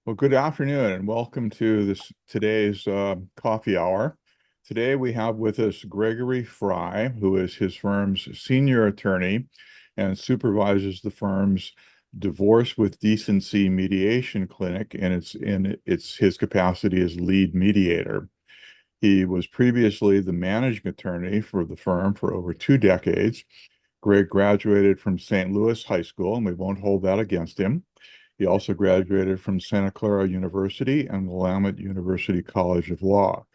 Well, good afternoon and welcome to today's coffee hour. Today we have with us Gregory Fry, who is his firm's senior attorney and supervises the firm's Divorce with Decency Mediation Clinic, and it's his capacity as lead mediator. He was previously the managing attorney for the firm for over 2 decades. Greg graduated from St. Louis High School, and we won't hold that against him. He also graduated from Santa Clara University and Willamette University College of Law.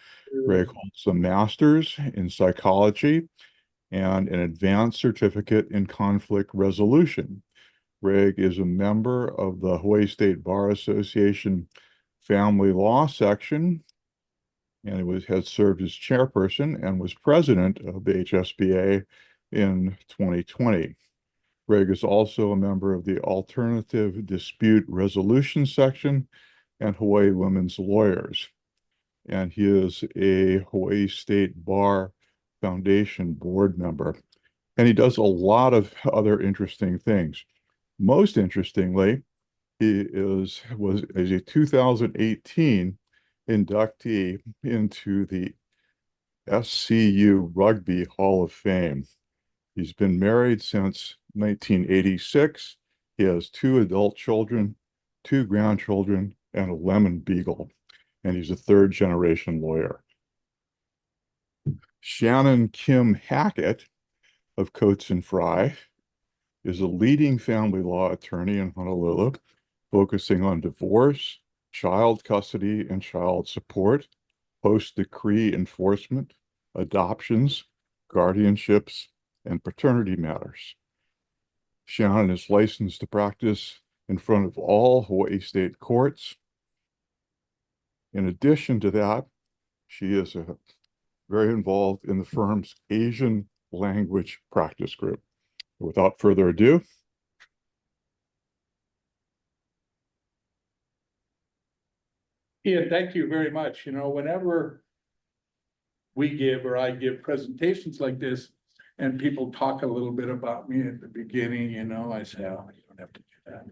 Greg holds a master's in psychology and an advanced certificate in conflict resolution. Greg is a member of the Hawaii State Bar Association Family Law Section, and has served as chairperson and was president of the HSBA in 2020. Greg is also a member of the Alternative Dispute Resolution Section and Hawaii Women's Lawyers. And he is a Hawaii State Bar Foundation board member. And he does a lot of other interesting things. Most interestingly, he was a 2018 inductee into the SCU Rugby Hall of Fame. He's been married since 1986. He has 2 adult children, 2 grandchildren, and a lemon beagle. And he's a third-generation lawyer. Shannon Kim Hackett of Coates and Fry is a leading family law attorney in Honolulu, focusing on divorce, child custody and child support, post-decree enforcement, adoptions, guardianships, and paternity matters. Shannon is licensed to practice in front of all Hawaii state courts. In addition to that, she is very involved in the firm's Asian language practice group. Without further ado, Ian, thank you very much. Whenever we give or I give presentations like this and people talk a little bit about me at the beginning, I say, oh, you don't have to do that.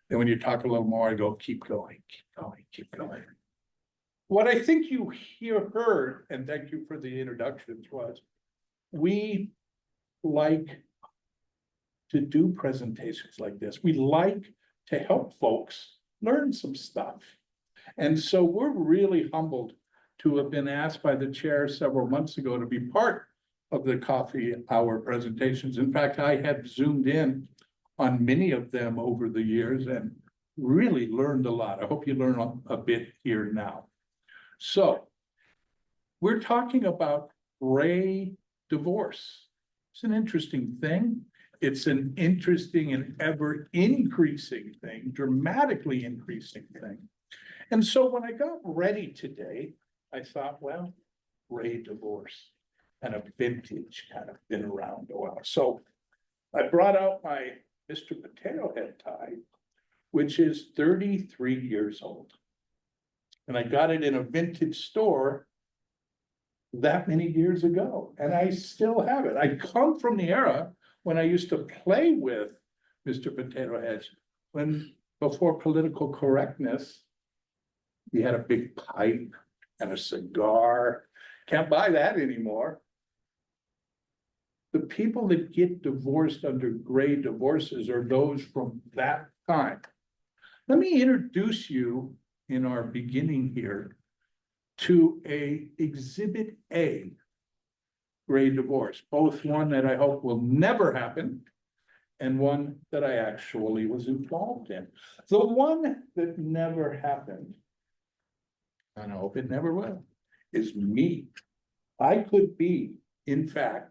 Then when you talk a little more, I go, keep going, keep going, keep going. What I think you heard, and thank you for the introductions, was we like to do presentations like this. We like to help folks learn some stuff. And so we're really humbled to have been asked by the chair several months ago to be part of the coffee hour presentations. In fact, I have zoomed in on many of them over the years and really learned a lot. I hope you learn a bit here now. So we're talking about gray divorce. It's an interesting thing. It's an interesting and ever increasing thing, dramatically increasing thing. And so when I got ready today, I thought, well, gray divorce and a vintage kind of been around a while. So I brought out my Mr. Potato Head tie, which is 33 years old. And I got it in a vintage store that many years ago, and I still have it. I come from the era when I used to play with Mr. Potato Heads, when before political correctness, we had a big pipe and a cigar. Can't buy that anymore. The people that get divorced under gray divorces are those from that time. Let me introduce you in our beginning here to a Exhibit A gray divorce, both one that I hope will never happen and one that I actually was involved in. The one that never happened, and I hope it never will, is me. I could be, in fact,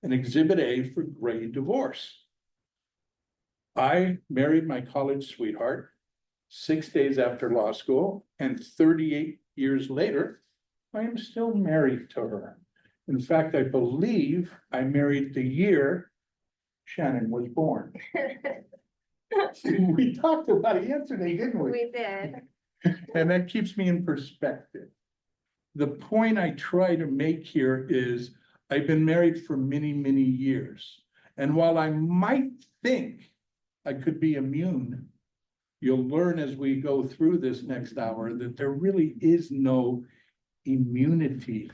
an Exhibit A for gray divorce. I married my college sweetheart 6 days after law school, and 38 years later, I am still married to her. In fact, I believe I married the year Shannon was born. We talked about it yesterday, didn't we? We did. And that keeps me in perspective. The point I try to make here is I've been married for many, many years. And while I might think I could be immune You'll learn as we go through this next hour that there really is no immunity.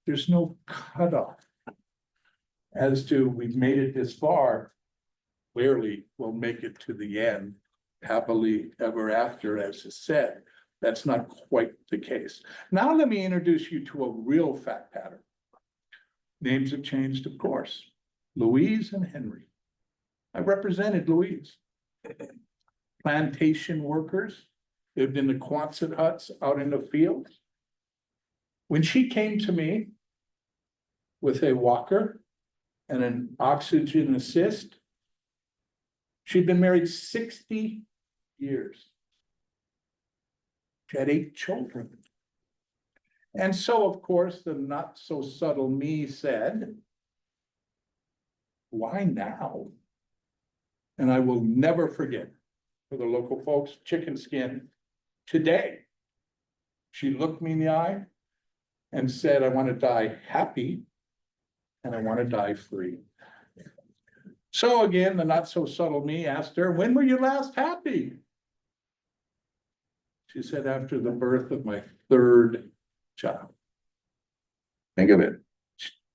There's no cutoff as to we've made it this far. Clearly, we'll make it to the end, happily ever after, as is said. That's not quite the case. Now let me introduce you to a real fact pattern. Names have changed, of course. Louise and Henry. I represented Louise. Plantation workers lived in the Quonset huts out in the fields. When she came to me with a walker and an oxygen assist, she'd been married 60 years. She had 8 children. And so, of course, the not so subtle me said, why now? And I will never forget, for the local folks, chicken skin, today. She looked me in the eye and said, I want to die happy and I want to die free. So again, the not so subtle me asked her, when were you last happy? She said, after the birth of my 3rd child. Think of it.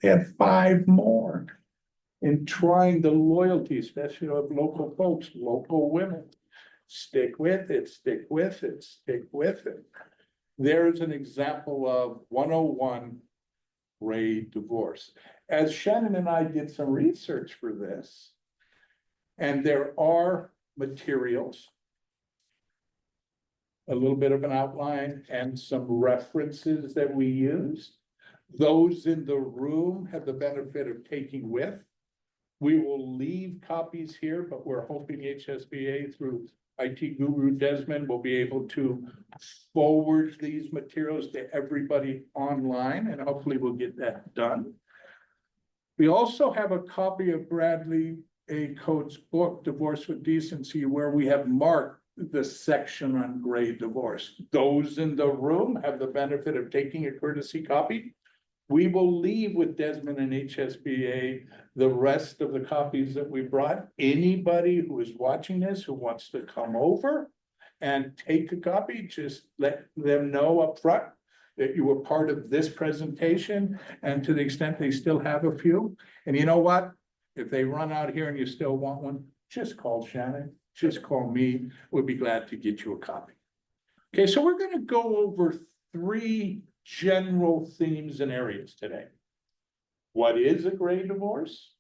They had 5 more. In trying the loyalty, especially of local folks, local women. Stick with it, stick with it, stick with it. There's an example of 101 gray divorce. As Shannon and I did some research for this, and there are materials, a little bit of an outline and some references that we used. Those in the room have the benefit of taking with. We will leave copies here, but we're hoping HSBA through IT guru Desmond will be able to forward these materials to everybody online, and hopefully we'll get that done. We also have a copy of Bradley A. Coates' book, Divorce with Decency, where we have marked the section on gray divorce. Those in the room have the benefit of taking a courtesy copy. We will leave with Desmond and HSBA the rest of the copies that we brought. Anybody who is watching this who wants to come over and take a copy, just let them know up front that you were part of this presentation, and to the extent they still have a few. And you know what? If they run out here and you still want one, just call Shannon, just call me. We'll be glad to get you a copy. Okay, so we're going to go over 3 general themes and areas today. What is a gray divorce?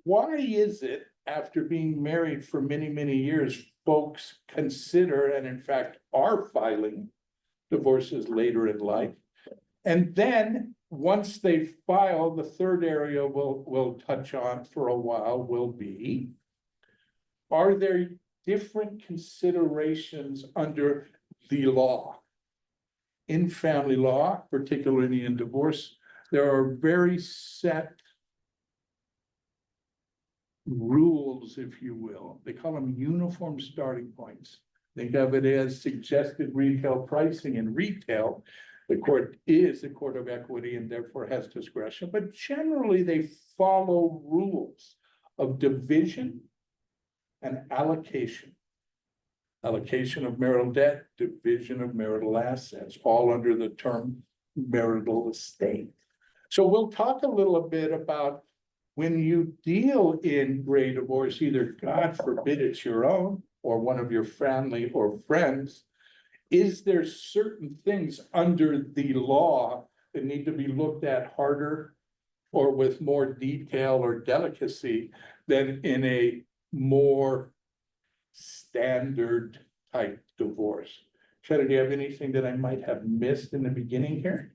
Why is it, after being married for many, many years, folks consider and in fact are filing divorces later in life? And then once they file, the third area we'll touch on for a while will be, are there different considerations under the law? In family law, particularly in divorce, there are very set rules, if you will. They call them uniform starting points. Think of it as suggested retail pricing. In retail, the court is a court of equity and therefore has discretion, but generally they follow rules of division and allocation. Allocation of marital debt, division of marital assets, all under the term marital estate. So we'll talk a little bit about when you deal in gray divorce, either God forbid it's your own or one of your family or friends, is there certain things under the law that need to be looked at harder or with more detail or delicacy than in a more standard type divorce? Shannon, do you have anything that I might have missed in the beginning here?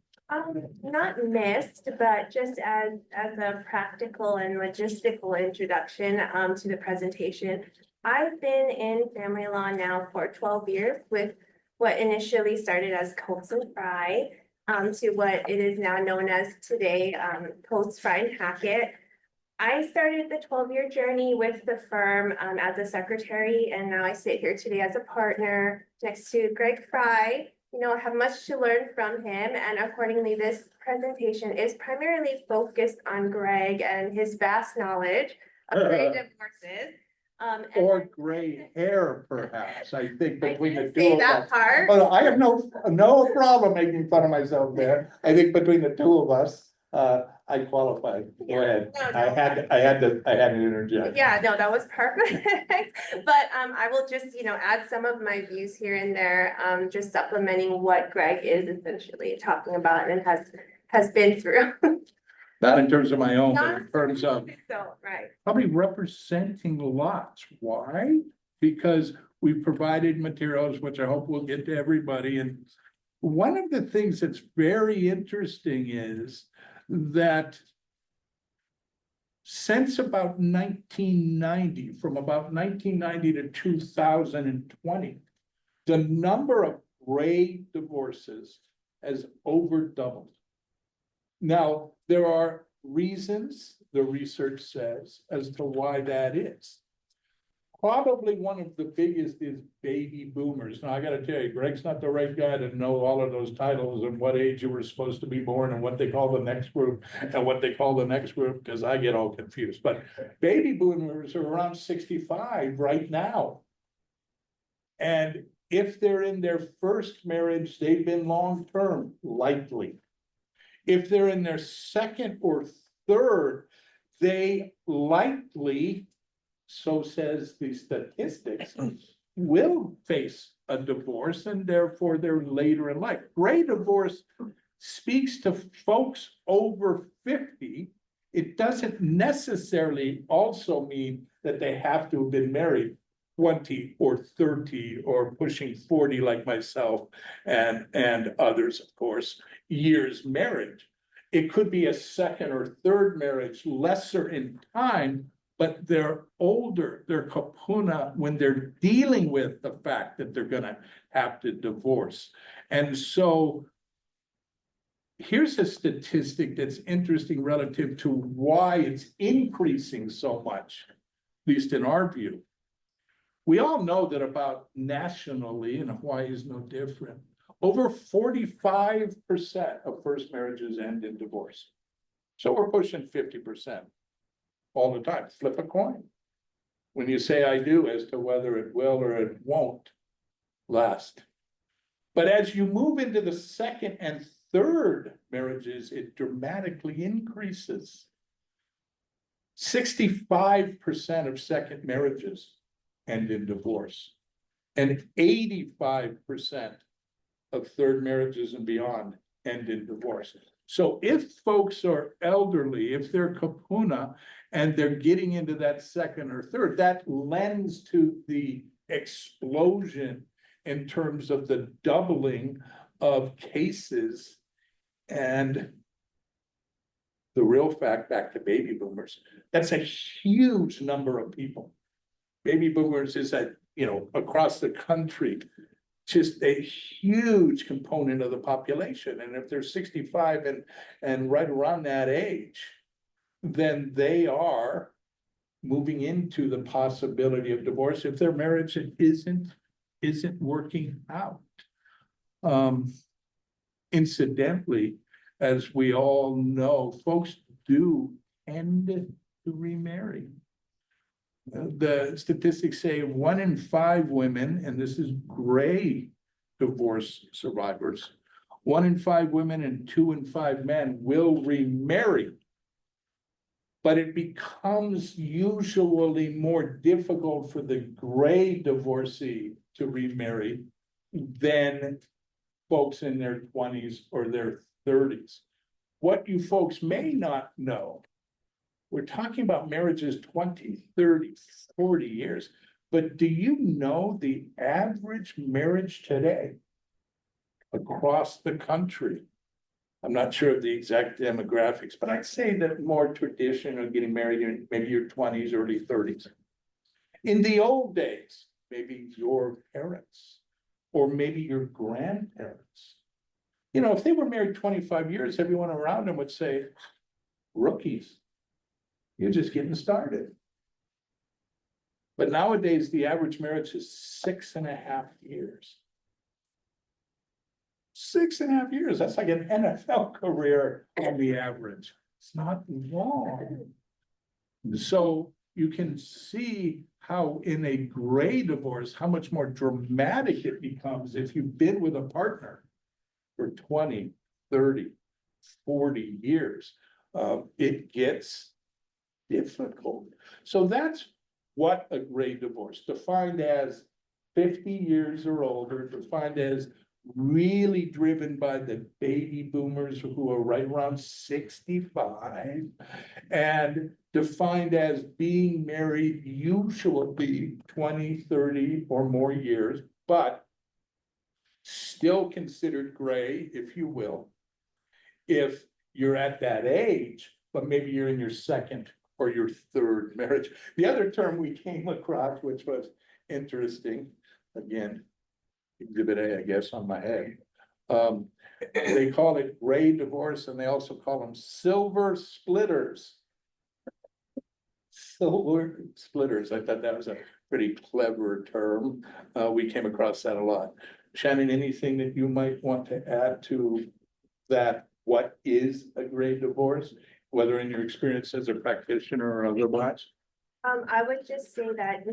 Not missed, but just as a practical and logistical introduction to the presentation. I've been in family law now for 12 years with what initially started as Coates and Fry to what it is now known as today, Coates, Fry, and Hackett. I started the 12-year journey with the firm as a secretary, and now I sit here today as a partner next to Greg Fry. You know, I have much to learn from him, and accordingly, this presentation is primarily focused on Greg and his vast knowledge of gray divorces. And Or gray hair, perhaps, I think I between the didn't two say of that us. part. Oh, I have no problem making fun of myself there. I think between the two of us, I qualify. Go ahead. No, no. I had to interject. Yeah, no, that was perfect. But I will just, add some of my views here and there, just supplementing what Greg is essentially talking about and has been through. Not in terms of my own, but Not- in terms of So, right. probably representing lots. Why? Because we've provided materials, which I hope will get to everybody. And one of the things that's very interesting is that since about 1990, from about 1990 to 2020, the number of gray divorces has over doubled. Now, there are reasons, the research says, as to why that is. Probably one of the biggest is baby boomers. Now, I gotta tell you, Greg's not the right guy to know all of those titles and what age you were supposed to be born and what they call the next group and what they call the next group, because I get all confused. But baby boomers are around 65 right now. And if they're in their first marriage, they've been long-term, likely. If they're in their second or third, they likely, so says the statistics, will face a divorce and therefore they're later in life. Gray divorce speaks to folks over 50. It doesn't necessarily also mean that they have to have been married 20 or 30 or pushing 40 like myself and others, of course, years marriage. It could be a second or third marriage, lesser in time, but they're older, they're kapuna when they're dealing with the fact that they're gonna have to divorce. And so here's a statistic that's interesting relative to why it's increasing so much, at least in our view. We all know that about nationally, and Hawaii is no different, over 45% of first marriages end in divorce. So we're pushing 50% all the time. Flip a coin. When you say I do as to whether it will or it won't last. But as you move into the second and third marriages, it dramatically increases. 65% of second marriages end in divorce. And 85% of third marriages and beyond end in divorce. So if folks are elderly, if they're kapuna and they're getting into that second or third, that lends to the explosion in terms of the doubling of cases. And the real fact, back to baby boomers, that's a huge number of people. Baby boomers is that, across the country, just a huge component of the population. And if they're 65 and right around that age, then they are moving into the possibility of divorce if their marriage isn't working out. Incidentally, as we all know, folks do tend to remarry. The statistics say 1 in 5 women, and this is gray divorce survivors, 1 in 5 women and 2 in 5 men will remarry. But it becomes usually more difficult for the gray divorcee to remarry than folks in their 20s or their 30s. What you folks may not know, we're talking about marriages 20, 30, 40 years. But do you know the average marriage today across the country? I'm not sure of the exact demographics, but I'd say that more traditional getting married in maybe your 20s, early 30s. In the old days, maybe your parents or maybe your grandparents. If they were married 25 years, everyone around them would say, rookies. You're just getting started. But nowadays, the average marriage is 6.5 years. 6.5 years. That's like an NFL career on the average. It's not long. So you can see how in a gray divorce, how much more dramatic it becomes if you've been with a partner for 20, 30, 40 years. It gets difficult. So that's what a gray divorce, defined as 50 years or older, defined as really driven by the baby boomers who are right around 65, and defined as being married usually 20, 30 or more years, but still considered gray, if you will, if you're at that age, but maybe you're in your second or your third marriage. The other term we came across, which was interesting, again, exhibit A, I guess, on my head. They call it gray divorce, and they also call them silver splitters. Silver splitters. I thought that was a pretty clever term. We came across that a lot. Shannon, anything that you might want to add to that? What is a gray divorce, whether in your experience as a practitioner or otherwise? I would just say that,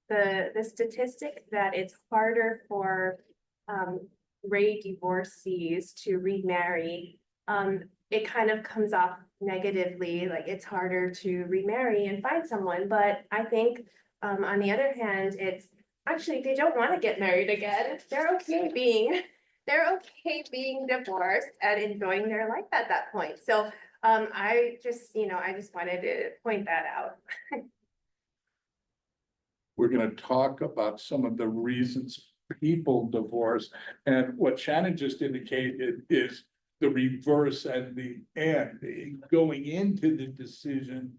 the statistic that it's harder for gray divorcees to remarry, it kind of comes off negatively, like it's harder to remarry and find someone. But I think on the other hand, it's actually they don't want to get married again. They're okay being divorced and enjoying their life at that point. So I just wanted to point that out. We're going to talk about some of the reasons people divorce, and what Shannon just indicated is the reverse and the end. Going into the decision,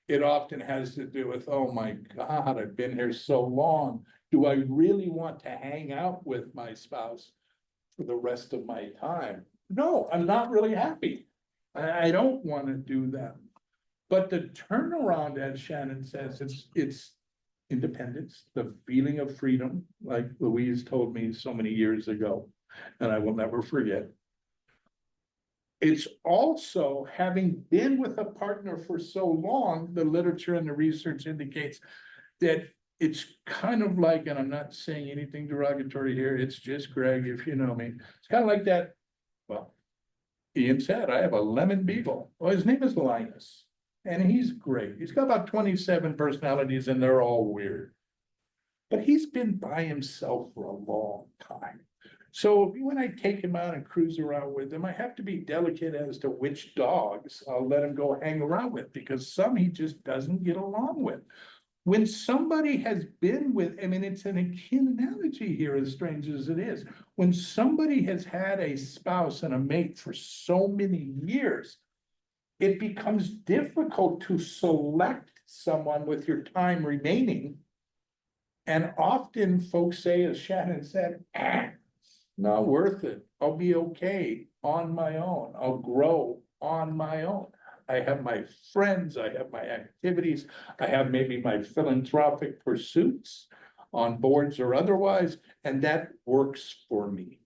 it often has to do with, oh my God, I've been here so long. Do I really want to hang out with my spouse for the rest of my time? No, I'm not really happy. I don't want to do that. But the turnaround, as Shannon says, it's independence, the feeling of freedom, like Louise told me so many years ago, and I will never forget. It's also having been with a partner for so long, the literature and the research indicates that it's kind of like, and I'm not saying anything derogatory here, it's just Greg, if you know me. It's kind of like that, well, Ian said, I have a lemon beagle. Well, his name is Linus, and he's great. He's got about 27 personalities, and they're all weird. But he's been by himself for a long time. So when I take him out and cruise around with him, I have to be delicate as to which dogs I'll let him go hang around with, because some he just doesn't get along with. When somebody has been with, I mean, it's an akin analogy here, as strange as it is. When somebody has had a spouse and a mate for so many years, it becomes difficult to select someone with your time remaining. And often folks say, as Shannon said, not worth it. I'll be okay on my own. I'll grow on my own. I have my friends, I have my activities, I have maybe my philanthropic pursuits on boards or otherwise, and that works for me.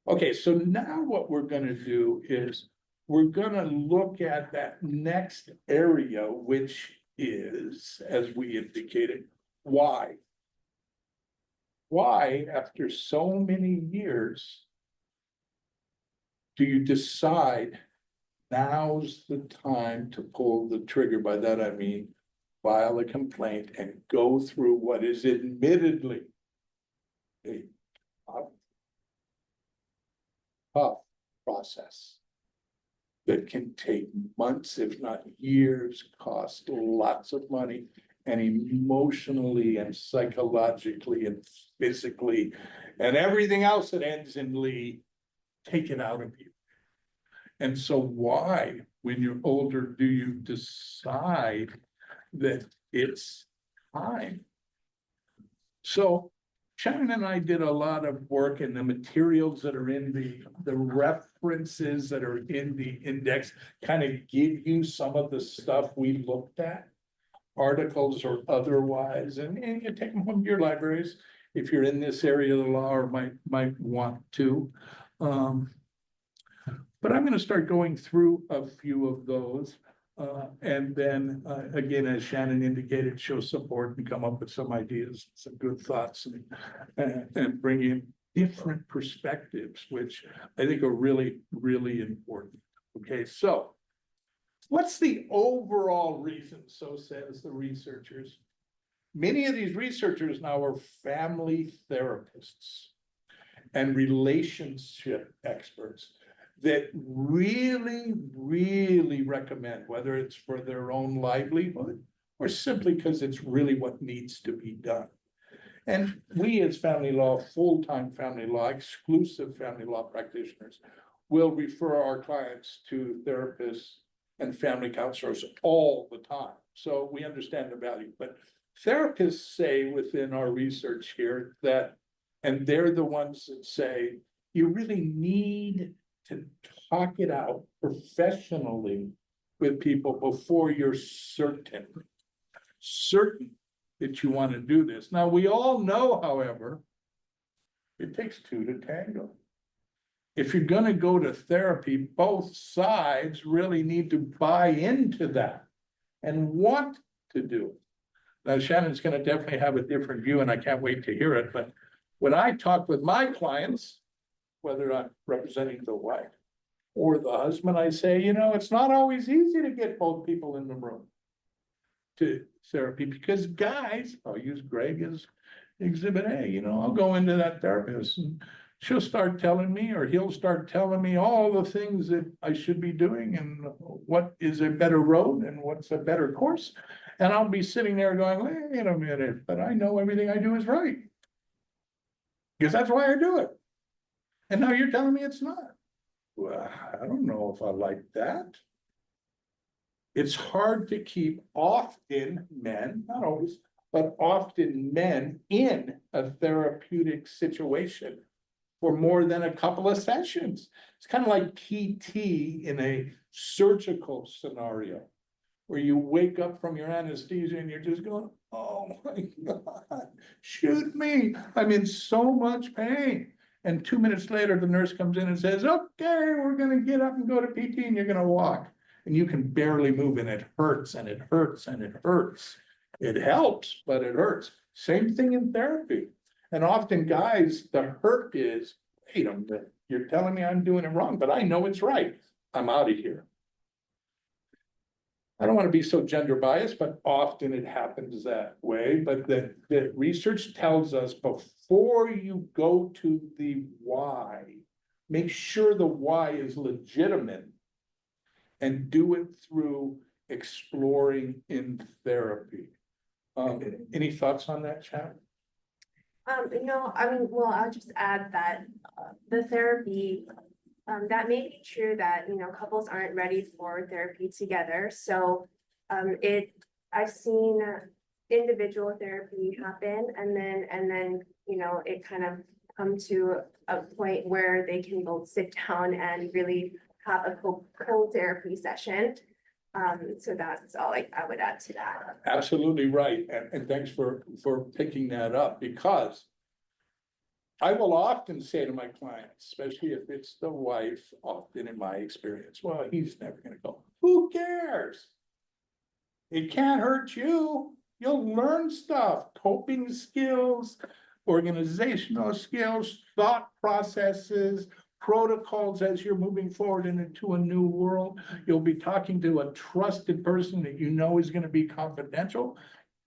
Okay, so now what we're going to do is we're going to look at that next area, which is, as we indicated, why. Why, after so many years, do you decide now's the time to pull the trigger? By that I mean file a complaint and go through what is admittedly a tough process that can take months, if not years, cost lots of money, and emotionally and psychologically and physically and everything else that ends in "ly" take it out of you. And so why, when you're older, do you decide that it's time? So Shannon and I did a lot of work, and the materials that are in the references that are in the index kind of give you some of the stuff we looked at, articles or otherwise, and you take them home to your libraries if you're in this area of the law or might want to. But I'm going to start going through a few of those. And then, again, as Shannon indicated, show support and come up with some ideas, some good thoughts and bring in different perspectives, which I think are really, really important. Okay, so what's the overall reason? So says the researchers. Many of these researchers now are family therapists and relationship experts that really, really recommend, whether it's for their own livelihood or simply because it's really what needs to be done. And we as family law, full-time family law, exclusive family law practitioners will refer our clients to therapists and family counselors all the time. So we understand the value, but therapists say within our research here that, and they're the ones that say, you really need to talk it out professionally with people before you're certain that you want to do this. Now, we all know, however, it takes two to tango. If you're going to go to therapy, both sides really need to buy into that and want to do it. Now, Shannon's going to definitely have a different view, and I can't wait to hear it. But when I talk with my clients, whether I'm representing the wife or the husband, I say, you know, it's not always easy to get both people in the room to therapy because guys, I'll use Greg as exhibit A, you know, I'll go into that therapist and she'll start telling me, or he'll start telling me all the things that I should be doing and what is a better road and what's a better course. And I'll be sitting there going, wait a minute, but I know everything I do is right. Because that's why I do it. And now you're telling me it's not. Well, I don't know if I like that. It's hard to keep often men, not always, but often men in a therapeutic situation for more than a couple of sessions. It's kind of like PT in a surgical scenario where you wake up from your anesthesia and you're just going, oh my God, shoot me. I'm in so much pain. And 2 minutes later, the nurse comes in and says, okay, we're going to get up and go to PT and you're going to walk. And you can barely move and it hurts and it hurts and it hurts. It helps, but it hurts. Same thing in therapy. And often guys, the hurt is, wait a minute, you're telling me I'm doing it wrong, but I know it's right. I'm out of here. I don't want to be so gender biased, but often it happens that way. But the research tells us before you go to the why, make sure the why is legitimate and do it through exploring in therapy. Any thoughts on that, Chad? No, I mean, well, I'll just add that the therapy, that may be true that, you know, couples aren't ready for therapy together. So I've seen individual therapy happen and then, you know, it kind of come to a point where they can both sit down and really have a co-therapy session. So that's all I would add to that. Absolutely right. And thanks for picking that up, because I will often say to my clients, especially if it's the wife, often in my experience, well, he's never going to go. Who cares? It can't hurt you. You'll learn stuff, coping skills, organizational skills, thought processes, protocols as you're moving forward into a new world. You'll be talking to a trusted person that you know is going to be confidential.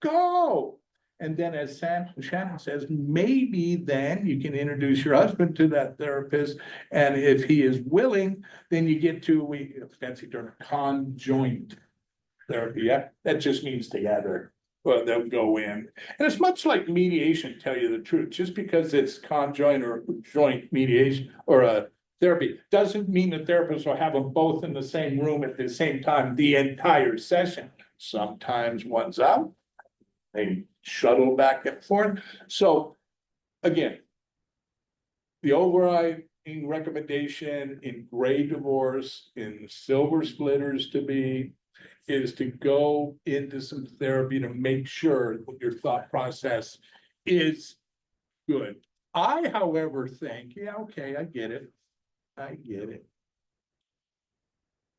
Go. And then as Shannon says, maybe then you can introduce your husband to that therapist. And if he is willing, then you get to, fancy term, conjoint therapy. Yeah, that just means together. Well, they'll go in. And it's much like mediation, tell you the truth. Just because it's conjoint or joint mediation or a therapy doesn't mean the therapist will have them both in the same room at the same time the entire session. Sometimes one's out, they shuttle back and forth. So again, the overriding recommendation in gray divorce, in silver splitters to be, is to go into some therapy to make sure that your thought process is good. I, however, think, yeah, okay, I get it.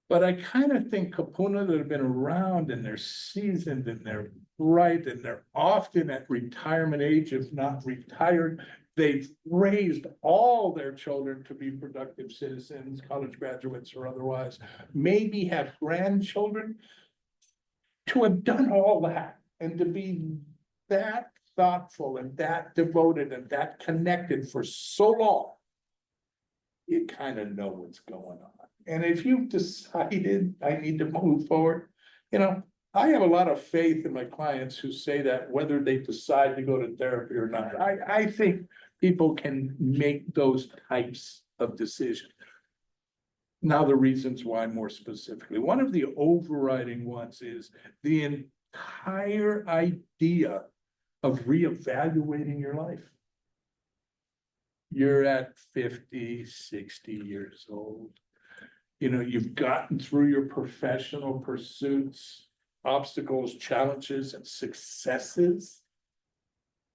But But I kind of think Kapuna that have been around and they're seasoned and they're bright and they're often at retirement age, if not retired. They've raised all their children to be productive citizens, college graduates or otherwise, maybe have grandchildren. To have done all that and to be that thoughtful and that devoted and that connected for so long, you kind of know what's going on. And if you've decided I need to move forward, you know, I have a lot of faith in my clients who say that whether they decide to go to therapy or not. I think people can make those types of decisions. Now, the reasons why more specifically, one of the overriding ones is the entire idea of reevaluating your life. You're at 50, 60 years old. You know, you've gotten through your professional pursuits, obstacles, challenges, and successes.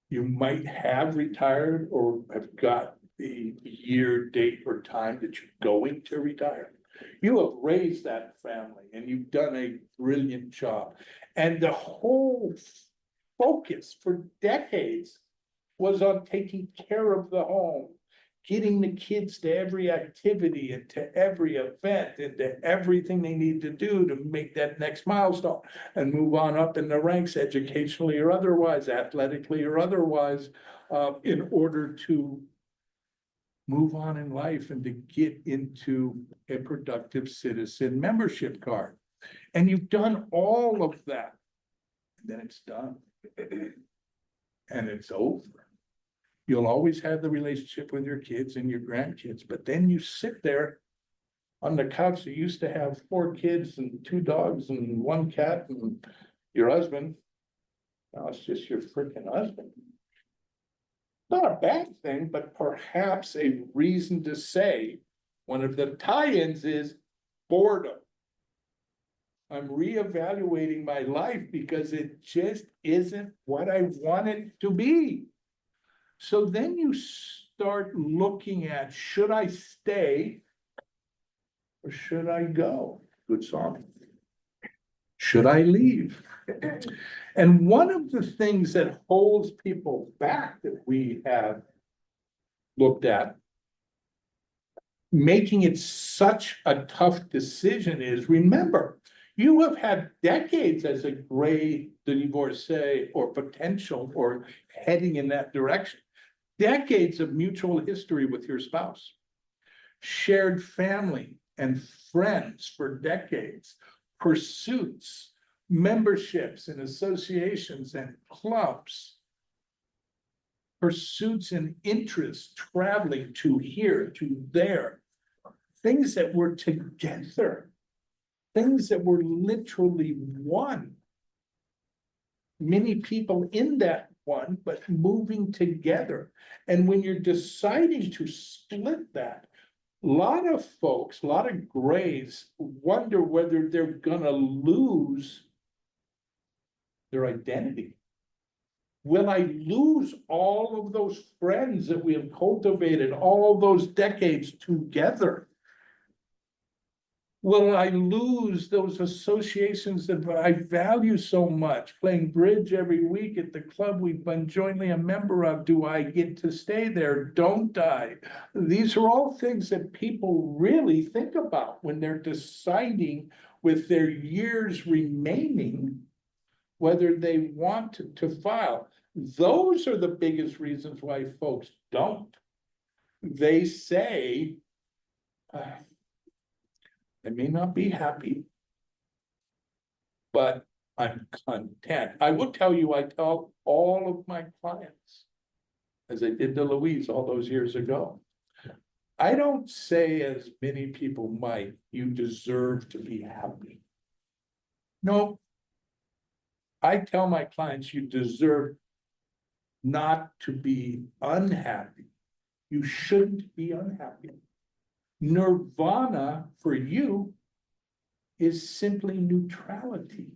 You might have retired or have got the year, date, or time that you're going to retire. You have raised that family and you've done a brilliant job. And the whole focus for decades was on taking care of the home, getting the kids to every activity and to every event and to everything they need to do to make that next milestone and move on up in the ranks educationally or otherwise, athletically or otherwise, in order to move on in life and to get into a productive citizen membership card. And you've done all of that. And then it's done. And it's over. You'll always have the relationship with your kids and your grandkids, but then you sit there on the couch. You used to have 4 kids and 2 dogs and 1 cat and your husband. Now it's just your freaking husband. Not a bad thing, but perhaps a reason to say one of the tie-ins is boredom. I'm reevaluating my life because it just isn't what I want it to be. So then you start looking at, should I stay or should I go? Good song. Should I leave? And one of the things that holds people back that we have looked at, making it such a tough decision is, remember, you have had decades as a gray divorcee or potential or heading in that direction. Decades of mutual history with your spouse, shared family and friends for decades, pursuits, memberships and associations and clubs, pursuits and interests, traveling to here, to there, things that were together, things that were literally one. Many people in that one, but moving together. And when you're deciding to split that, a lot of folks, a lot of grays wonder whether they're gonna lose their identity. Will I lose all of those friends that we have cultivated all those decades together? Will I lose those associations that I value so much? Playing bridge every week at the club we've been jointly a member of. Do I get to stay there? Don't I? These are all things that people really think about when they're deciding with their years remaining whether they want to file. Those are the biggest reasons why folks don't. They say, I may not be happy, but I'm content. I will tell you, I tell all of my clients, as I did to Louise all those years ago, I don't say, as many people might, you deserve to be happy. No, I tell my clients you deserve not to be unhappy. You shouldn't be unhappy. Nirvana for you is simply neutrality.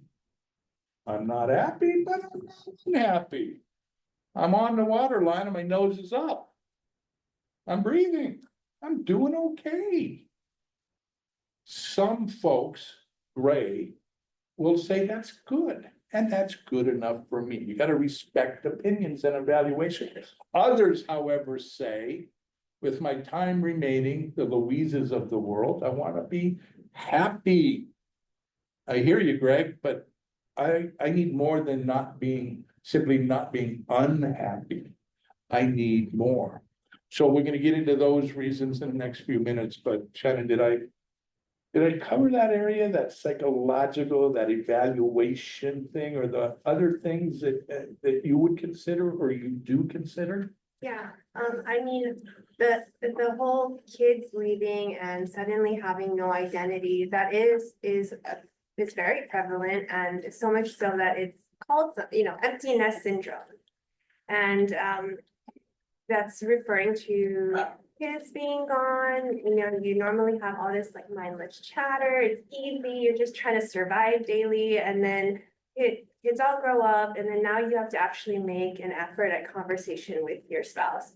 I'm not happy, but I'm not unhappy. I'm on the water line and my nose is up. I'm breathing. I'm doing okay. Some folks, Gray, will say that's good, and that's good enough for me. You gotta respect opinions and evaluations. Others, however, say, with my time remaining, the Louises of the world, I wanna be happy. I hear you, Greg, but I need more than simply not being unhappy. I need more. So we're gonna get into those reasons in the next few minutes, but Shannon, did I cover that area, that psychological, that evaluation thing, or the other things that you would consider or you do consider? Yeah, I mean, the whole kids leaving and suddenly having no identity, that is very prevalent, and so much so that it's called, empty nest syndrome. And that's referring to kids being gone. You normally have all this like mindless chatter, it's easy, you're just trying to survive daily, and then kids all grow up, and then now you have to actually make an effort at conversation with your spouse.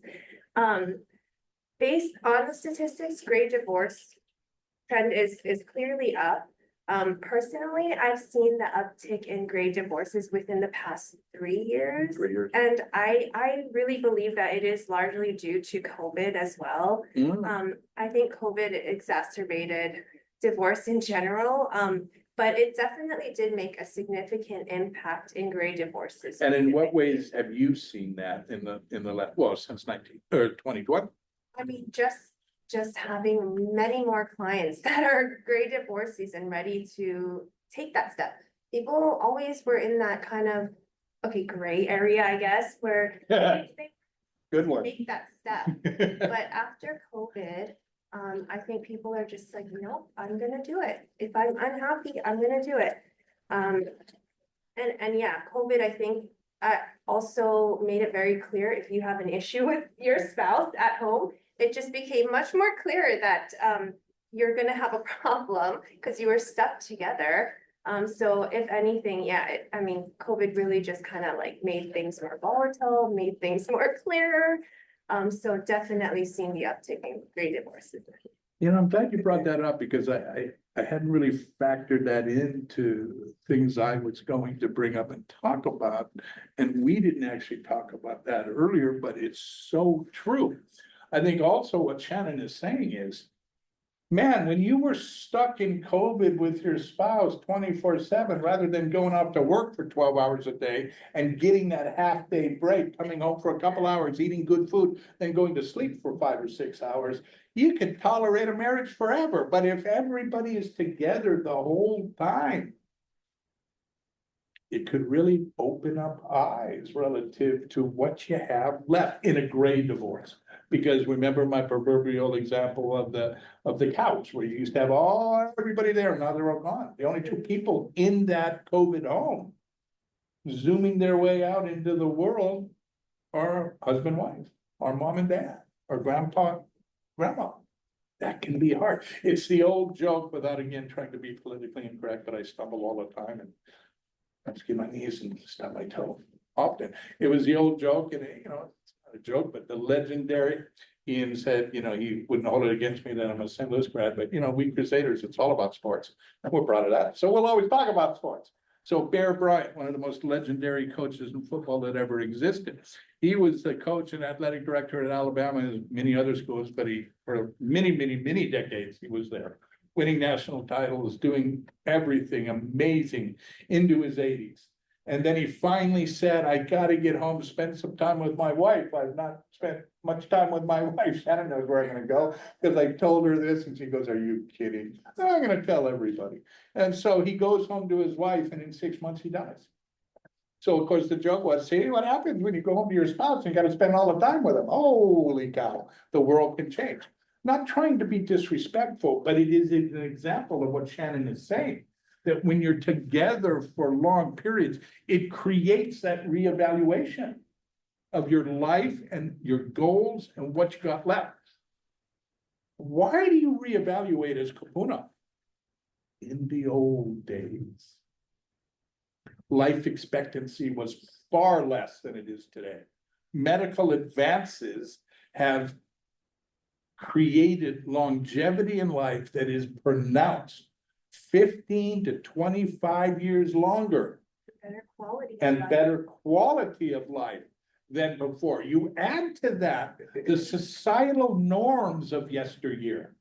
Based on the statistics, gray divorce trend is clearly up. Personally, I've seen the uptick in gray divorces within the past 3 years. 3 years. And I really believe that it is largely due to COVID as well. I think COVID exacerbated divorce in general. But it definitely did make a significant impact in gray divorces. And in what ways have you seen that in the last, well, since 2020? I mean, just having many more clients that are gray divorcees and ready to take that step. People always were in that kind of, gray area, I guess, where they Good one. make that step. But after COVID, I think people are just like, nope, I'm gonna do it. If I'm unhappy, I'm gonna do it. And yeah, COVID, I think, also made it very clear, if you have an issue with your spouse at home, it just became much more clear that you're gonna have a problem because you were stuck together. So if anything, yeah, COVID really just kind of like made things more volatile, made things more clearer. So definitely seeing the uptick in gray divorces. I'm glad you brought that up, because I hadn't really factored that into things I was going to bring up and talk about. And we didn't actually talk about that earlier, but it's so true. I think also what Shannon is saying is, man, when you were stuck in COVID with your spouse 24/7, rather than going off to work for 12 hours a day and getting that half-day break, coming home for a couple hours, eating good food, then going to sleep for 5 or 6 hours, you could tolerate a marriage forever. But if everybody is together the whole time, it could really open up eyes relative to what you have left in a gray divorce. Because remember my proverbial example of the couch, where you used to have everybody there, and now they're all gone. The only 2 people in that COVID home zooming their way out into the world are husband, wife, or mom and dad, or grandpa, grandma. That can be hard. It's the old joke, without again trying to be politically incorrect, but I stumble all the time and I skin my knees and stub my toe often. It was the old joke, and it's not a joke, but the legendary Ian said, he wouldn't hold it against me that I'm a St. Louis grad, but we Crusaders, it's all about sports. And we're proud of that. So we'll always talk about sports. So Bear Bryant, one of the most legendary coaches in football that ever existed. He was the coach and athletic director at Alabama and many other schools, but for many, many, many decades, he was there, winning national titles, doing everything amazing into his 80s. And then he finally said, I gotta get home, spend some time with my wife. I've not spent much time with my wife. Shannon knows where I'm gonna go, because I told her this, and she goes, are you kidding? No, I'm gonna tell everybody. And so he goes home to his wife, and in 6 months he dies. So of course the joke was, see what happens when you go home to your spouse and you gotta spend all the time with them. Holy cow, the world can change. Not trying to be disrespectful, but it is an example of what Shannon is saying. That when you're together for long periods, it creates that reevaluation of your life and your goals and what you got left. Why do you reevaluate as kapuna? In the old days, life expectancy was far less than it is today. Medical advances have created longevity in life that is pronounced 15 to 25 years longer Better quality. of and life. better quality of life than before. You add to that the societal norms of yesteryear,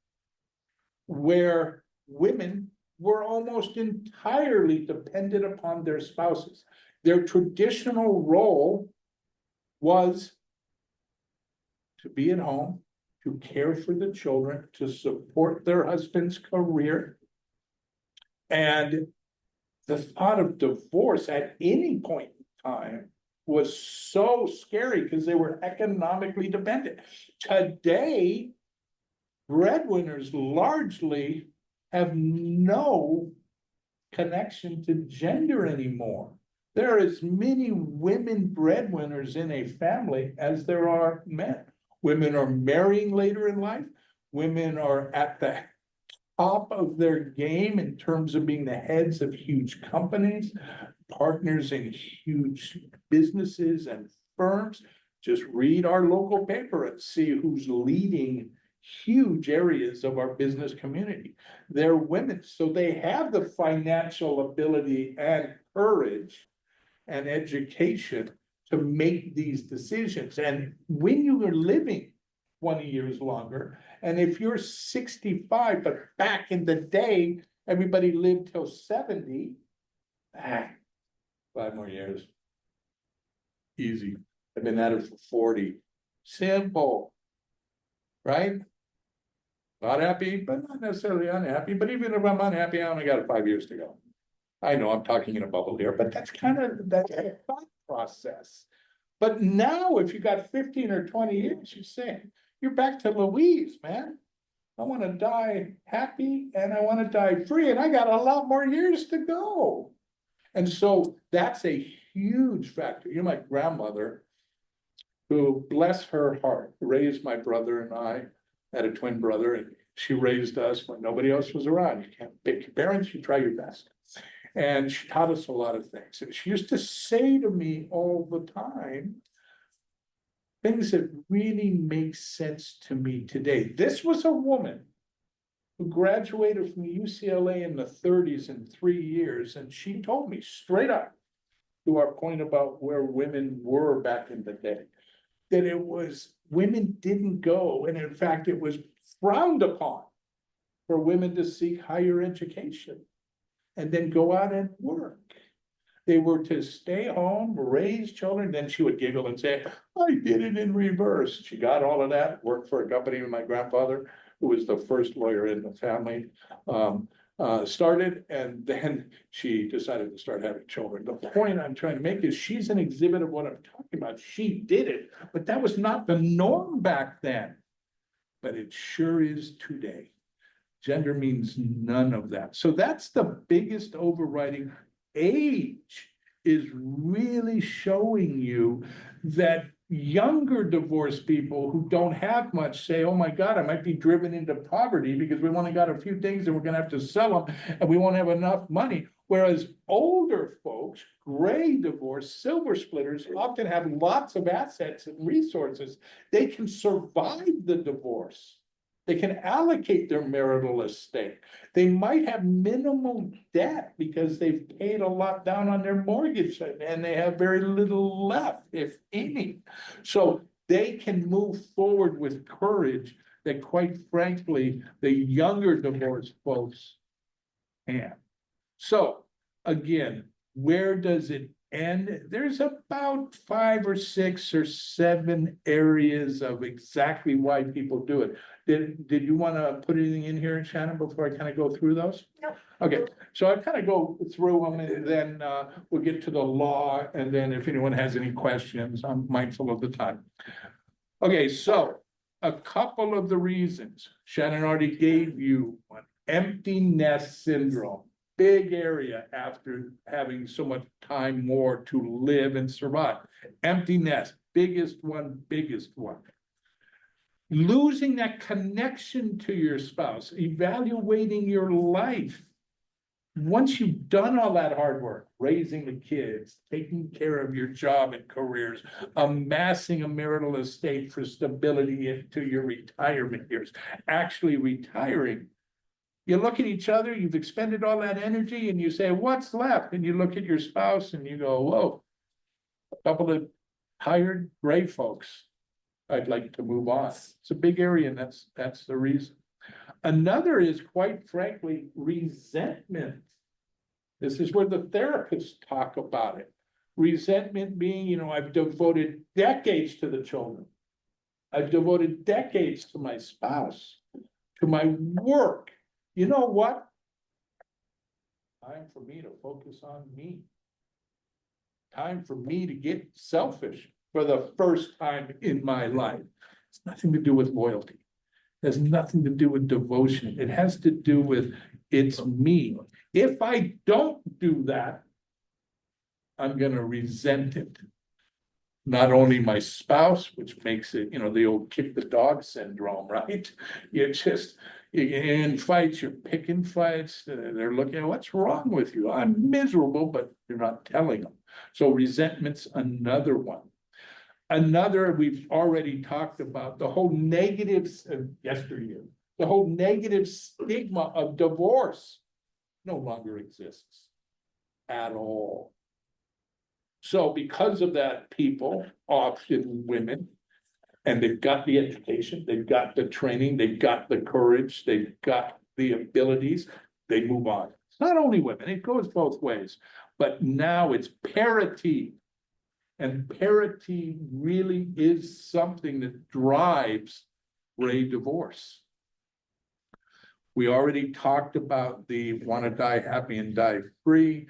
where women were almost entirely dependent upon their spouses. Their traditional role was to be at home, to care for the children, to support their husband's career. And the thought of divorce at any point in time was so scary because they were economically dependent. Today, breadwinners largely have no connection to gender anymore. There are as many women breadwinners in a family as there are men. Women are marrying later in life. Women are at the top of their game in terms of being the heads of huge companies, partners in huge businesses and firms. Just read our local paper and see who's leading huge areas of our business community. They're women, so they have the financial ability and courage and education to make these decisions. And when you are living 20 years longer, and if you're 65, but back in the day, everybody lived till 70, 5 more years. Easy. I've been at it for 40. Simple. Right? Not happy, but not necessarily unhappy. But even if I'm unhappy, I only got 5 years to go. I know I'm talking in a bubble here, but that's kind of that thought process. But now, if you got 15 or 20 years, you say, you're back to Louise, man. I want to die happy and I want to die free, and I got a lot more years to go. And so that's a huge factor. You know, my grandmother, who, bless her heart, raised my brother and I, had a twin brother, and she raised us when nobody else was around. You can't pick your parents, you try your best. And she taught us a lot of things. And she used to say to me all the time, things that really make sense to me today. This was a woman who graduated from UCLA in the 30s in 3 years. And she told me straight up, to our point about where women were back in the day, that it was, women didn't go. And in fact, it was frowned upon for women to seek higher education and then go out and work. They were to stay home, raise children. Then she would giggle and say, I did it in reverse. She got all of that, worked for a company with my grandfather, who was the first lawyer in the family, started, and then she decided to start having children. The point I'm trying to make is she's an exhibit of what I'm talking about. She did it, but that was not the norm back then. But it sure is today. Gender means none of that. So that's the biggest overriding. Age is really showing you that younger divorced people who don't have much say, oh my God, I might be driven into poverty because we've only got a few things and we're gonna have to sell them and we won't have enough money. Whereas older folks, gray divorced, silver splitters, often have lots of assets and resources. They can survive the divorce. They can allocate their marital estate. They might have minimal debt because they've paid a lot down on their mortgage and they have very little left, if any. So they can move forward with courage that, quite frankly, the younger divorced folks can. So again, where does it end? There's about 5 or 6 or 7 areas of exactly why people do it. Did you want to put anything in here, Shannon, before I kind of go through those? No. Okay, so I kind of go through them and then we'll get to the law. And then if anyone has any questions, I'm mindful of the time. Okay, so a couple of the reasons Shannon already gave you one. Empty nest syndrome. Big area after having so much time more to live and survive. Empty nest, biggest one. Losing that connection to your spouse, evaluating your life. once you've done all that hard work, raising the kids, taking care of your job and careers, amassing a marital estate for stability into your retirement years, actually retiring, you look at each other, you've expended all that energy and you say, what's left? And you look at your spouse and you go, whoa, a couple of tired gray folks. I'd like to move on. It's a big area and that's the reason. Another is, quite frankly, resentment. This is where the therapists talk about it. Resentment being, I've devoted decades to the children. I've devoted decades to my spouse, to my work. You know what? Time for me to focus on me. Time for me to get selfish for the first time in my life. It's nothing to do with loyalty. It has nothing to do with devotion. It has to do with it's me. If I don't do that, I'm going to resent it. Not only my spouse, which makes it, the old kick the dog syndrome, right? You're in fights, you're picking fights. They're looking at what's wrong with you. I'm miserable, but you're not telling them. So resentment's another one. Another, we've already talked about the whole negatives of yesteryear, the whole negative stigma of divorce no longer exists at all. So because of that, people, often women, and they've got the education, they've got the training, they've got the courage, they've got the abilities, they move on. It's not only women, it goes both ways, but now it's parity. And parity really is something that drives gray divorce. We already talked about the want to die happy and die free.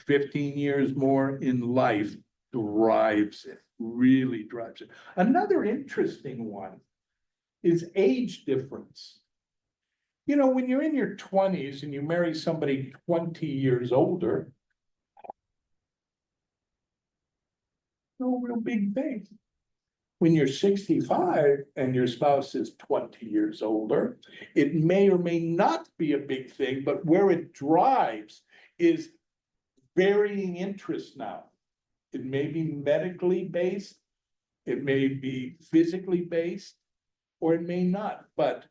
15 years more in life drives it, really drives it. Another interesting one is age difference. When you're in your 20s and you marry somebody 20 years older, no real big thing. When you're 65 and your spouse is 20 years older, it may or may not be a big thing, but where it drives is varying interests now. It may be medically based, it may be physically based, or it may not. But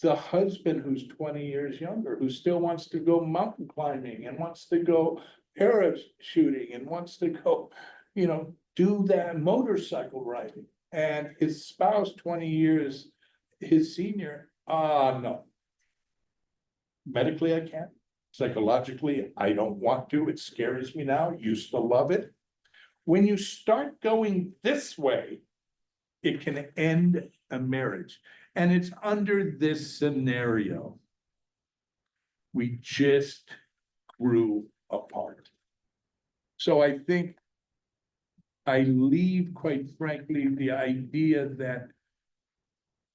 the husband who's 20 years younger, who still wants to go mountain climbing and wants to go parachuting and wants to go, do that motorcycle riding, and his spouse 20 years, his senior, no. Medically, I can't. Psychologically, I don't want to. It scares me now. Used to love it. When you start going this way, it can end a marriage. And it's under this scenario. We just grew apart. So I think I leave, quite frankly, the idea that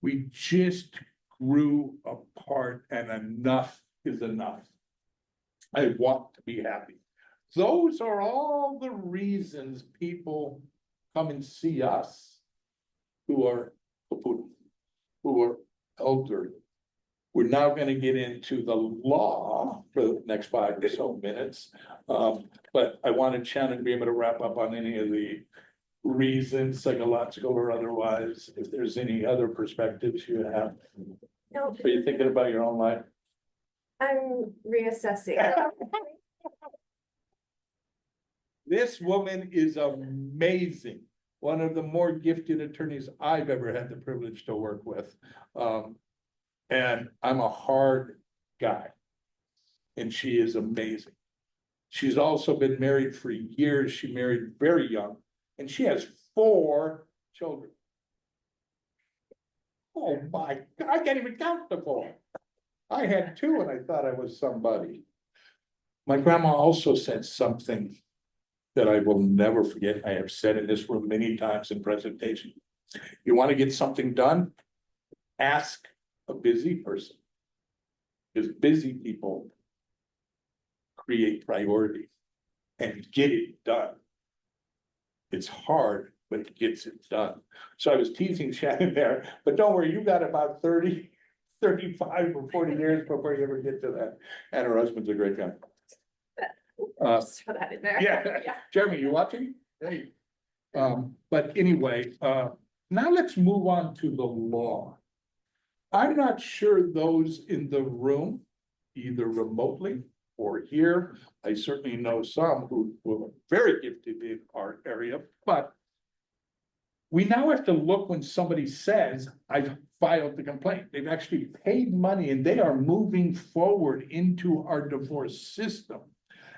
we just grew apart and enough is enough. I want to be happy. Those are all the reasons people come and see us who are elderly. We're now going to get into the law for the next 5 or so minutes. But I wanted Shannon to be able to wrap up on any of the reasons, psychological or otherwise, if there's any other perspectives you have. No. Are you thinking about your own life? I'm reassessing. This woman is amazing. One of the more gifted attorneys I've ever had the privilege to work with. And I'm a hard guy. And she is amazing. She's also been married for years. She married very young. And she has 4 children. Oh my God, I can't even count the 4. I had 2 and I thought I was somebody. My grandma also said something that I will never forget. I have said in this room many times in presentation. You want to get something done? Ask a busy person. Because busy people create priority and get it done. It's hard, but it gets it done. So I was teasing Shannon there, but don't worry, you got about 30 35 or 40 years before you ever get to that. And her husband's a great guy. Just throw that in there. Yeah, Jeremy, you watching? Hey. But anyway, now let's move on to the law. I'm not sure those in the room, either remotely or here, I certainly know some who are very gifted in our area, but we now have to look when somebody says, I've filed the complaint. They've actually paid money and they are moving forward into our divorce system.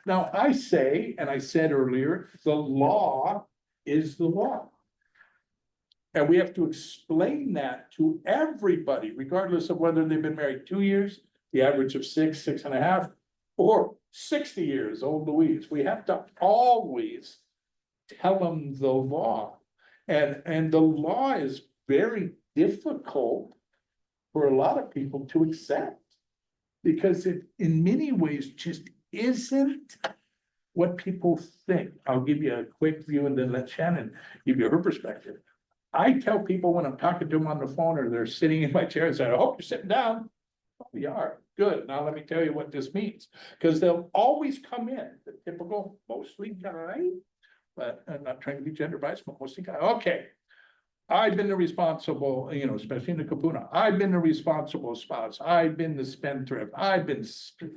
Now, I say, and I said earlier, the law is the law. And we have to explain that to everybody, regardless of whether they've been married 2 years, the average of 6.5, or 60 years, old Louise. We have to always tell them the law. And the law is very difficult for a lot of people to accept. Because it, in many ways, just isn't what people think. I'll give you a quick view and then let Shannon give you her perspective. I tell people when I'm talking to them on the phone or they're sitting in my chair and say, I hope you're sitting down. Oh, we are. Good. Now let me tell you what this means. Because they'll always come in, the typical, mostly guy, but I'm not trying to be gender biased, but mostly guy. Okay. I've been the responsible, especially in the Kapuna, I've been the responsible spouse. I've been the spendthrift. I've been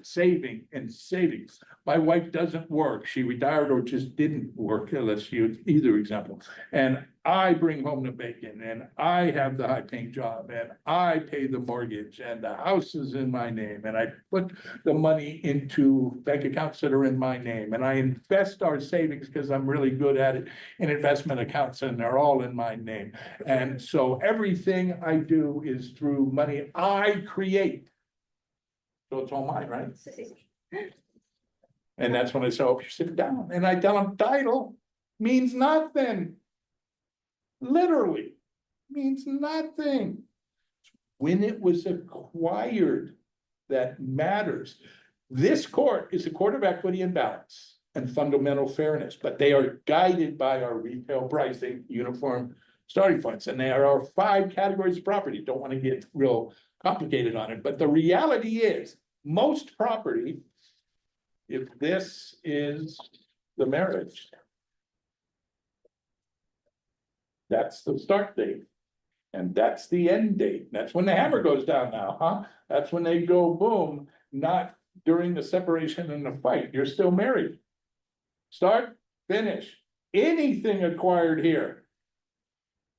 saving and savings. My wife doesn't work. She retired or just didn't work. Let's use either example. And I bring home the bacon and I have the high paying job and I pay the mortgage and the house is in my name. And I put the money into bank accounts that are in my name. And I invest our savings because I'm really good at it in investment accounts and they're all in my name. And so everything I do is through money I create. So it's all mine, right? And that's when I say, oh, you sit down. And I tell them title means nothing. Literally means nothing. When it was acquired, that matters. This court is a court of equity and balance and fundamental fairness, but they are guided by our retail pricing uniform starting points. And there are 5 categories of property. Don't want to get real complicated on it, but the reality is most property, if this is the marriage, that's the start date. And that's the end date. That's when the hammer goes down now, huh? That's when they go boom, not during the separation and the fight. You're still married. Start, finish. Anything acquired here.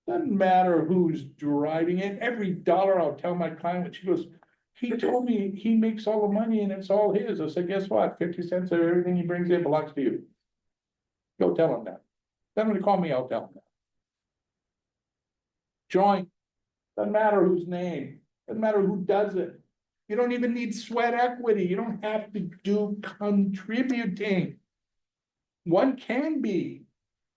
Doesn't matter who's driving it. Every dollar I'll tell my client, she goes, he told me he makes all the money and it's all his. I said, guess what? 50 cents of everything he brings in belongs to you. Go tell him that. Then when they call me, I'll tell him that. Joint, doesn't matter whose name, doesn't matter who does it. You don't even need sweat equity. You don't have to do contributing. One can be,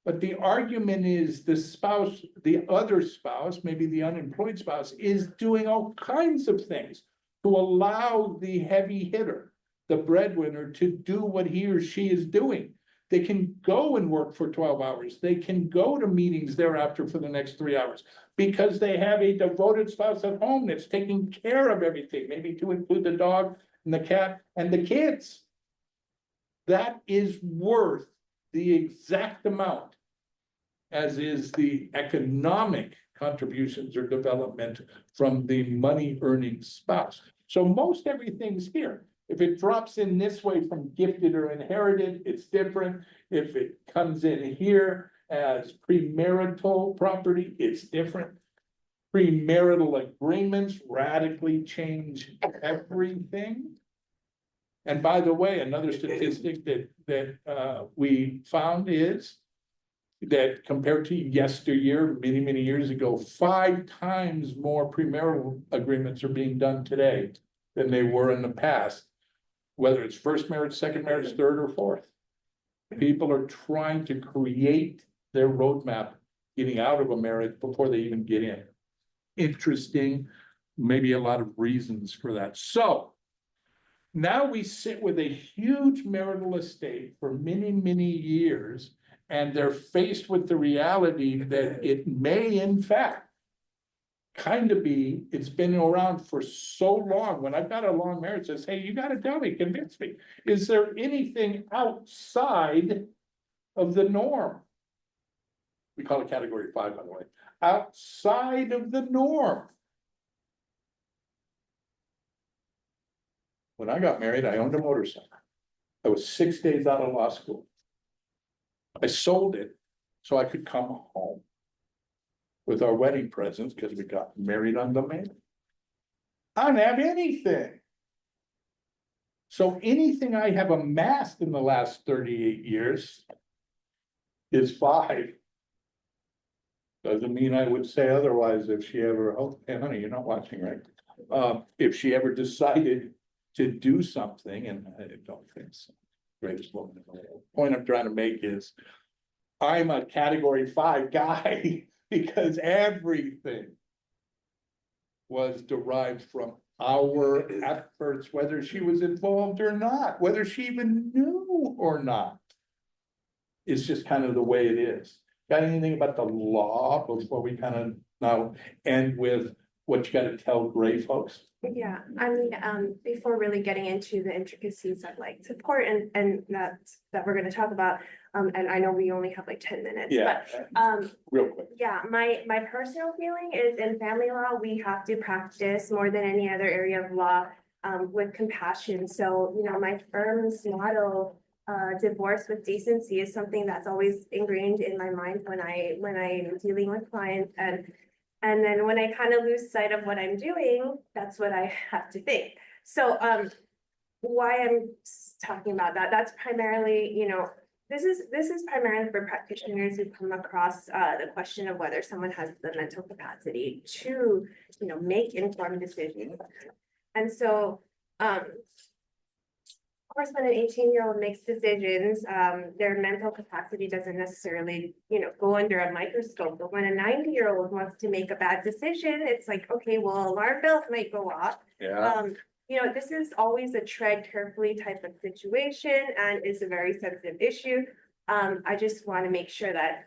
but the argument is the spouse, the other spouse, maybe the unemployed spouse, is doing all kinds of things to allow the heavy hitter, the breadwinner, to do what he or she is doing. They can go and work for 12 hours. They can go to meetings thereafter for the next 3 hours because they have a devoted spouse at home that's taking care of everything, maybe to include the dog and the cat and the kids. That is worth the exact amount as is the economic contributions or development from the money earning spouse. So most everything's here. If it drops in this way from gifted or inherited, it's different. If it comes in here as premarital property, it's different. Premarital agreements radically change everything. And by the way, another statistic that we found is that compared to yesteryear, many, many years ago, 5 times more premarital agreements are being done today than they were in the past. Whether it's first marriage, second marriage, third or fourth. People are trying to create their roadmap getting out of a marriage before they even get in. Interesting, maybe a lot of reasons for that. So now we sit with a huge marital estate for many, many years, and they're faced with the reality that it may, in fact, kind of be, it's been around for so long, when I've got a long marriage, says, hey, you gotta tell me, convince me, is there anything outside of the norm? We call it category 5, by the way, outside of the norm. When I got married, I owned a motorcycle. I was 6 days out of law school. I sold it so I could come home with our wedding presents because we got married on the main. I don't have anything. So anything I have amassed in the last 38 years is 5. Doesn't mean I would say otherwise if she ever, oh, hey, honey, you're not watching, right? If she ever decided to do something, and I don't think so. Greatest woman in the world. Point I'm trying to make is I'm a category 5 guy because everything was derived from our efforts, whether she was involved or not, whether she even knew or not. It's just kind of the way it is. Got anything about the law before we kind of now end with what you got to tell gray folks? Yeah, I mean, before really getting into the intricacies of like support and that we're gonna talk about, and I know we only have like 10 minutes, Yeah, but, real quick. yeah, my personal feeling is in family law, we have to practice more than any other area of law, with compassion. So, you know, my firm's motto, divorce with decency, is something that's always ingrained in my mind when I'm dealing with clients, and then when I kind of lose sight of what I'm doing, that's what I have to think. So, why I'm talking about that, that's primarily, you know, this is primarily for practitioners who come across the question of whether someone has the mental capacity to, you know, make informed decisions. And so, of course, when an 18-year-old makes decisions, their mental capacity doesn't necessarily, you know, go under a microscope. But when a 90-year-old wants to make a bad decision, it's like, okay, well, alarm bells might go off. Yeah. You know, this is always a tread carefully type of situation and is a very sensitive issue. I just want to make sure that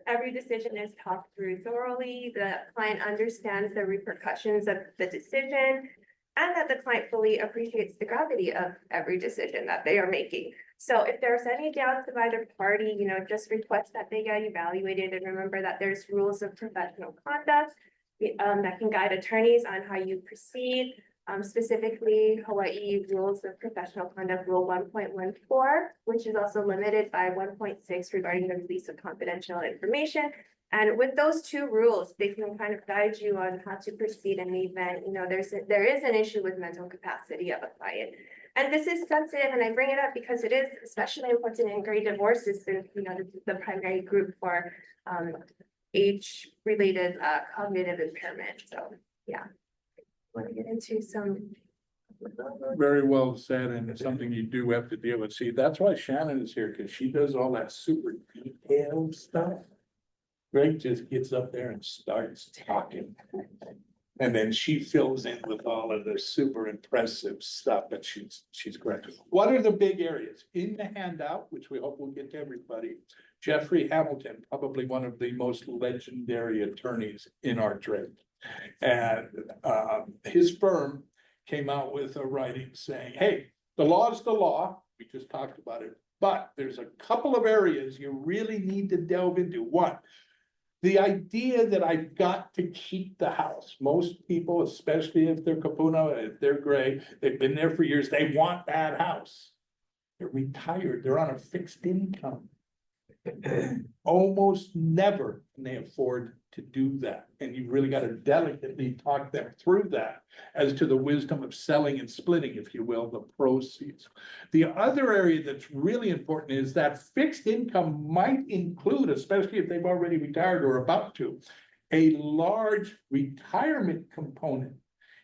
every decision is talked through thoroughly, the client understands the repercussions of the decision, and that the client fully appreciates the gravity of every decision that they are making. So if there's any doubts of either party, you know, just request that they get evaluated, and remember that there's rules of professional conduct that can guide attorneys on how you proceed. Specifically, Hawaii Rules of Professional Conduct Rule 1.14, which is also limited by 1.6 regarding the release of confidential information. And with those 2 rules, they can kind of guide you on how to proceed in the event, you know, there is an issue with mental capacity of a client. And this is sensitive, and I bring it up because it is especially important in gray divorces, since, you know, this is the primary group for age-related cognitive impairment. So, yeah. Want to get into some. Very well said, and it's something you do have to deal with. See, that's why Shannon is here, because she does all that super detailed stuff. Greg just gets up there and starts talking. And then she fills in with all of the super impressive stuff, but she's great. What are the big areas? In the handout, which we hope will get to everybody, Jeffrey Hamilton, probably one of the most legendary attorneys in our trade. And his firm came out with a writing saying, hey, the law is the law. We just talked about it, but there's a couple of areas you really need to delve into. One, the idea that I've got to keep the house. Most people, especially if they're kapuna, if they're gray, they've been there for years, they want that house. They're retired, they're on a fixed income. Almost never can they afford to do that. And you really got to delicately talk them through that as to the wisdom of selling and splitting, if you will, the proceeds. The other area that's really important is that fixed income might include, especially if they've already retired or about to, a large retirement component.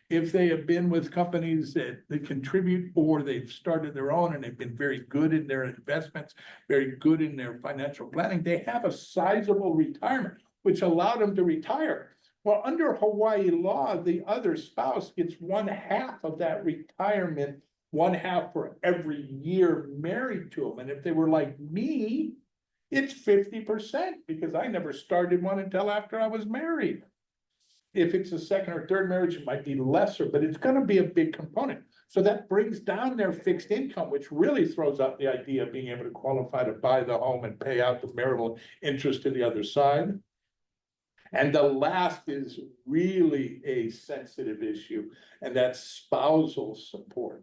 If they have been with companies that contribute, or they've started their own and they've been very good in their investments, very good in their financial planning, they have a sizable retirement, which allowed them to retire. Well, under Hawaii law, the other spouse gets 1/2 of that retirement, 1/2 for every year married to them. And if they were like me, it's 50%, because I never started one until after I was married. If it's a second or third marriage, it might be lesser, but it's gonna be a big component. So that brings down their fixed income, which really throws out the idea of being able to qualify to buy the home and pay out the marital interest to the other side. And the last is really a sensitive issue, and that's spousal support.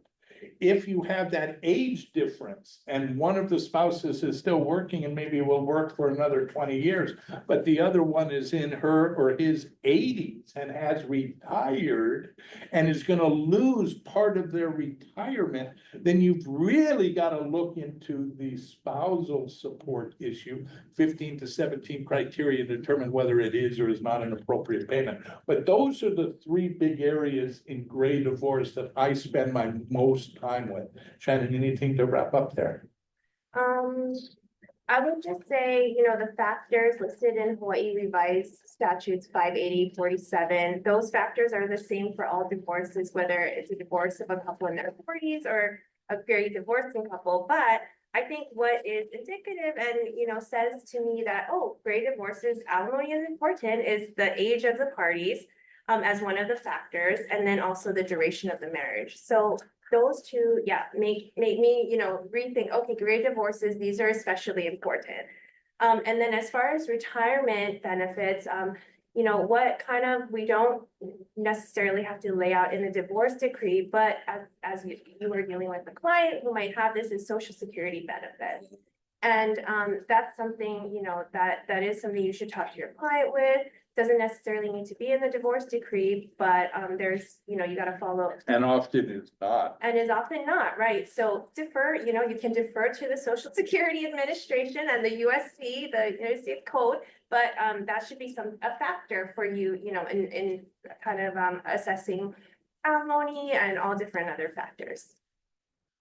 If you have that age difference and one of the spouses is still working and maybe will work for another 20 years, but the other one is in her or his 80s and has retired and is going to lose part of their retirement, then you've really got to look into the spousal support issue, 15 to 17 criteria to determine whether it is or is not an appropriate payment. But those are the three big areas in gray divorce that I spend my most time with. Shannon, anything to wrap up there? I would just say, you know, the factors listed in Hawaii Revised Statutes 580-47, those factors are the same for all divorces, whether it's a divorce of a couple in their 40s or a very divorcing couple. But I think what is indicative and, you know, says to me that, oh, gray divorces, alimony is important, is the age of the parties as one of the factors, and then also the duration of the marriage. So those two, yeah, make me, you know, rethink, okay, gray divorces, these are especially important. And then as far as retirement benefits, you know, what kind of, we don't necessarily have to lay out in the divorce decree, but as you were dealing with the client who might have this is Social Security benefits. And that's something, you know, that is something you should talk to your client with. Doesn't necessarily need to be in the divorce decree, but there's, you know, you got to follow. And often it's not. And is often not, right? So defer, you know, you can defer to the Social Security Administration and the USC, the United States Code, but that should be a factor for you, you know, in kind of assessing alimony and all different other factors.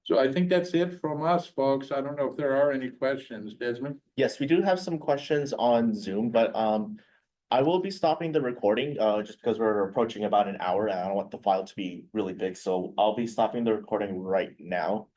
So I think that's it from us, folks. I don't know if there are any questions, Desmond. Yes, we do have some questions on Zoom, but I will be stopping the recording just because we're approaching about an hour and I don't want the file to be really big. So I'll be stopping the recording right now.